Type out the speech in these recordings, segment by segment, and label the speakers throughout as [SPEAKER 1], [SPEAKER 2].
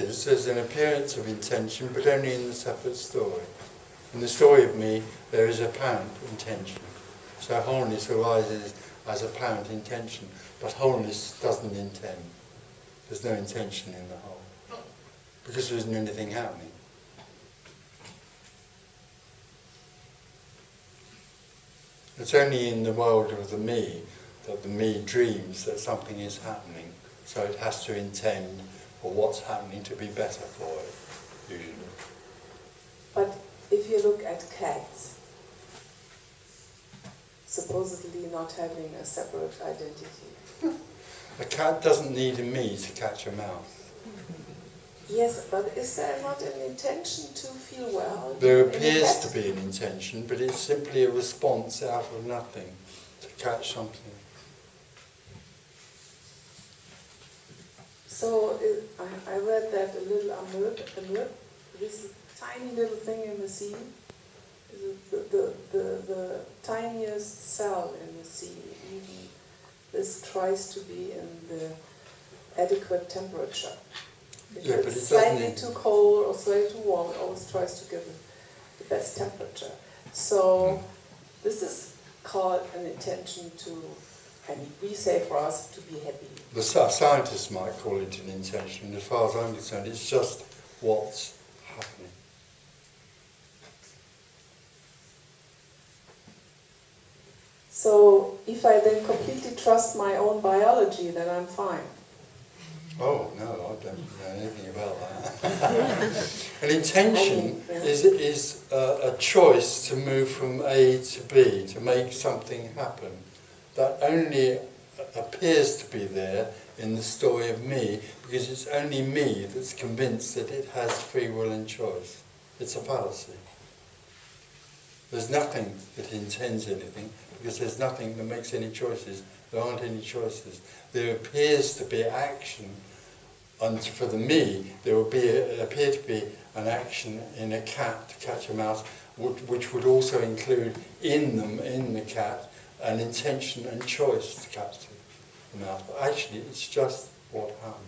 [SPEAKER 1] is there's an appearance of intention, but only in the separate story. In the story of me, there is apparent intention. So wholeness arises as apparent intention, but wholeness doesn't intend. There's no intention in the whole, because there isn't anything happening. It's only in the world of the me that the me dreams that something is happening, so it has to intend for what's happening to be better for it, usually.
[SPEAKER 2] But if you look at cats, supposedly not having a separate identity.
[SPEAKER 1] A cat doesn't need a me to catch a mouse.
[SPEAKER 2] Yes, but is there not an intention to feel well?
[SPEAKER 1] There appears to be an intention, but it's simply a response out of nothing to catch something.
[SPEAKER 2] So I read that a little amoeba, this tiny little thing in the sea, the tiniest cell in the sea. Even this tries to be in the adequate temperature. If
[SPEAKER 1] Yeah, but
[SPEAKER 2] it's
[SPEAKER 1] it
[SPEAKER 2] slightly too cold or slightly too warm, it always tries to give the best temperature. So this is called an intention to, and we say for us, to be happy.
[SPEAKER 1] The scientists might call it an intention. As far as I'm concerned, it's just what's happening.
[SPEAKER 2] So if I then completely trust my own biology, then I'm fine.
[SPEAKER 1] Oh, no, I don't know anything about that. An intention is a choice to move from A to B, to make something happen. That only appears to be there in the story of me, because it's only me that's convinced that it has free will and choice. It's a fallacy. There's nothing that intends anything, because there's nothing that makes any choices. There aren't any choices. There appears to be action, and for the me, there will appear to be an action in a cat to catch a mouse, which would also include in the cat, an intention and choice to catch the mouse. But actually, it's just what happens.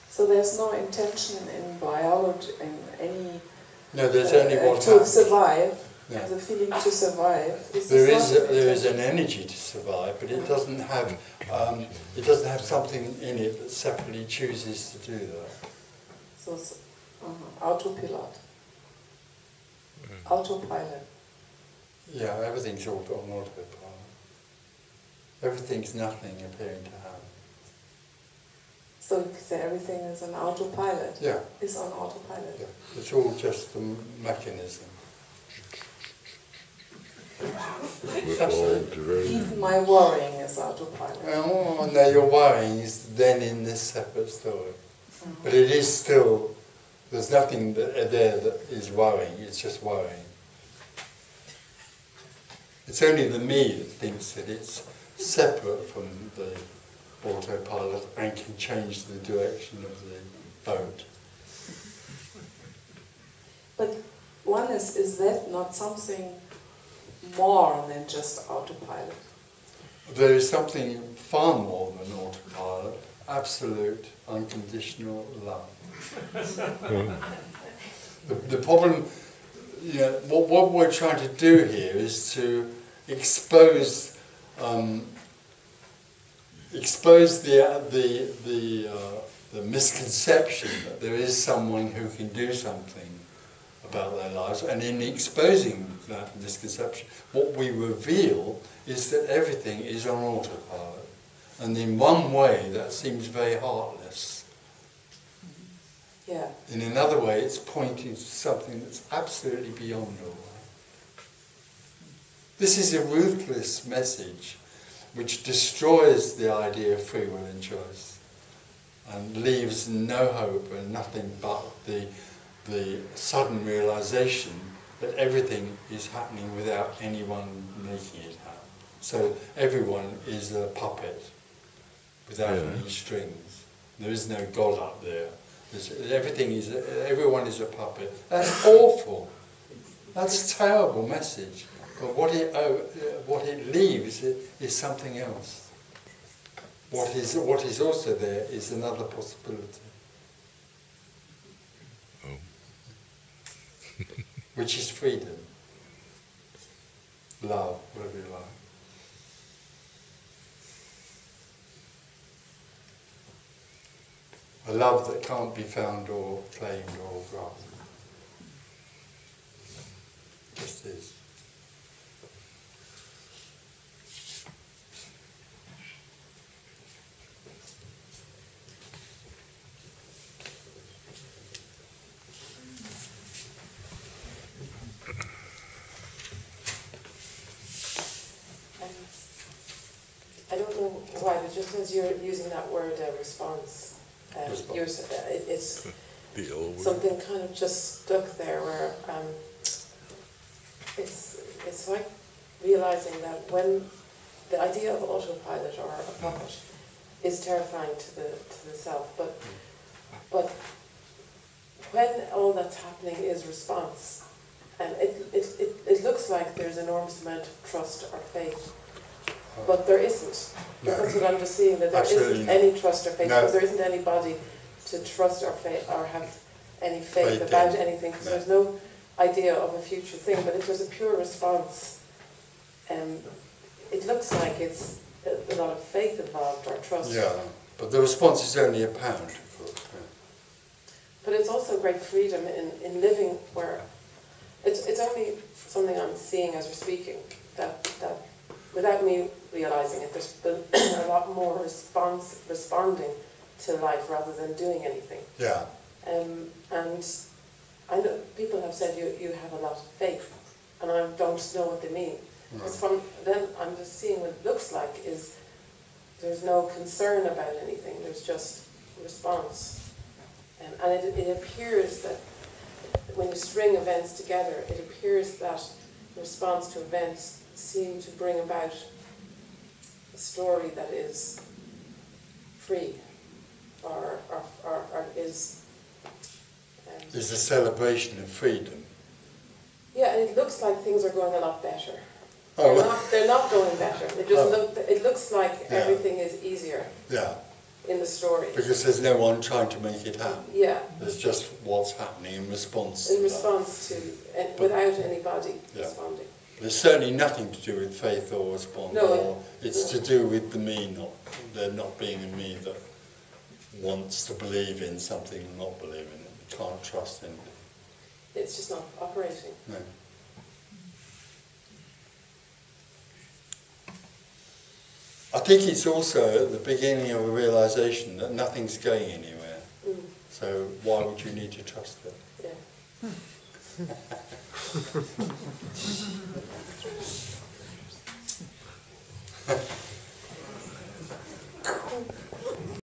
[SPEAKER 2] So there's no intention in biology, in any...
[SPEAKER 1] No, there's only what
[SPEAKER 2] to
[SPEAKER 1] happens.
[SPEAKER 2] Survive.
[SPEAKER 1] Yeah.
[SPEAKER 2] The feeling to survive.
[SPEAKER 1] There is an energy to survive, but it doesn't have something in it that separately chooses to do that.
[SPEAKER 2] So autopilot, autopilot.
[SPEAKER 1] Yeah, everything's on autopilot. Everything's nothing appearing to happen.
[SPEAKER 2] So you could say everything is an autopilot.
[SPEAKER 1] Yeah.
[SPEAKER 2] Is on autopilot.
[SPEAKER 1] Yeah. It's all just a mechanism.
[SPEAKER 2] Even my worrying is autopilot.
[SPEAKER 1] Oh, no, your worrying is then in this separate story. But it is still, there's nothing there that is worrying, it's just worrying. It's only the me that thinks that it's separate from the autopilot and can change the direction of the boat.
[SPEAKER 2] But one is that not something more than just autopilot?
[SPEAKER 1] There is something far more than autopilot, absolute, unconditional love. The problem, what we're trying to do here is to expose the misconception that there is someone who can do something about their lives, and in exposing that misconception, what we reveal is that everything is on autopilot. And in one way, that seems very heartless.
[SPEAKER 2] Yeah.
[SPEAKER 1] In another way, it's pointing to something that's absolutely beyond all that. This is a ruthless message which destroys the idea of free will and choice and leaves no hope and nothing but the sudden realization that everything is happening without anyone making it happen. So everyone is a puppet without any strings. There is no God up there. Everyone is a puppet. That's awful. That's a terrible message. But what it leaves is something else. What is also there is another possibility.
[SPEAKER 3] Oh.
[SPEAKER 1] Which is freedom. Love, whatever you like. A love that can't be found or claimed or grasped. Just is.
[SPEAKER 2] I don't know why, but just as you're using that word response, it's
[SPEAKER 3] The old word.
[SPEAKER 2] something kind of just stuck there where it's like realizing that when the idea of autopilot or a puppet is terrifying to the self, but when all that's happening is response, and it looks like there's an enormous amount of trust or faith, but there isn't.
[SPEAKER 1] No.
[SPEAKER 2] That's what I'm just seeing, that there
[SPEAKER 1] Absolutely
[SPEAKER 2] isn't
[SPEAKER 1] not.
[SPEAKER 2] any trust or faith,
[SPEAKER 1] No.
[SPEAKER 2] because there isn't anybody to trust or faith or have any faith
[SPEAKER 1] Faith
[SPEAKER 2] about
[SPEAKER 1] in.
[SPEAKER 2] anything, because
[SPEAKER 1] No.
[SPEAKER 2] there's no idea of a future thing. But if there's a pure response, it looks like it's a lot of faith involved or trust.
[SPEAKER 1] Yeah, but the response is only apparent.
[SPEAKER 2] But it's also great freedom in living where it's only something I'm seeing as we're speaking, that without me realizing it, there's been a lot more responding to life rather than doing anything.
[SPEAKER 1] Yeah.
[SPEAKER 2] And I know people have said you have a lot of faith, and I don't know what they mean. Because from then I'm just seeing what it looks like is there's no concern about anything, there's just response. And it appears that when you string events together, it appears that response to events seem to bring about a story that is free, or is...
[SPEAKER 1] Is a celebration of freedom.
[SPEAKER 2] Yeah, and it looks like things are going a lot better.
[SPEAKER 1] Oh.
[SPEAKER 2] They're not going better. It looks like
[SPEAKER 1] Yeah.
[SPEAKER 2] everything is easier
[SPEAKER 1] Yeah,
[SPEAKER 2] in the story.
[SPEAKER 1] because there's no one trying to make it happen.
[SPEAKER 2] Yeah,
[SPEAKER 1] There's just what's happening in response
[SPEAKER 2] in
[SPEAKER 1] to
[SPEAKER 2] response to, without anybody
[SPEAKER 1] Yeah.
[SPEAKER 2] responding.
[SPEAKER 1] There's certainly nothing to do with faith or response.
[SPEAKER 2] No,
[SPEAKER 1] or it's to do with the me, there not being a me that wants to believe in something and not believe in it. Can't trust in it.
[SPEAKER 2] It's just not operating.
[SPEAKER 1] No. I think it's also at the beginning of a realization that nothing's going anywhere.
[SPEAKER 2] Mm.
[SPEAKER 1] So why would you need to trust it?
[SPEAKER 2] Yeah.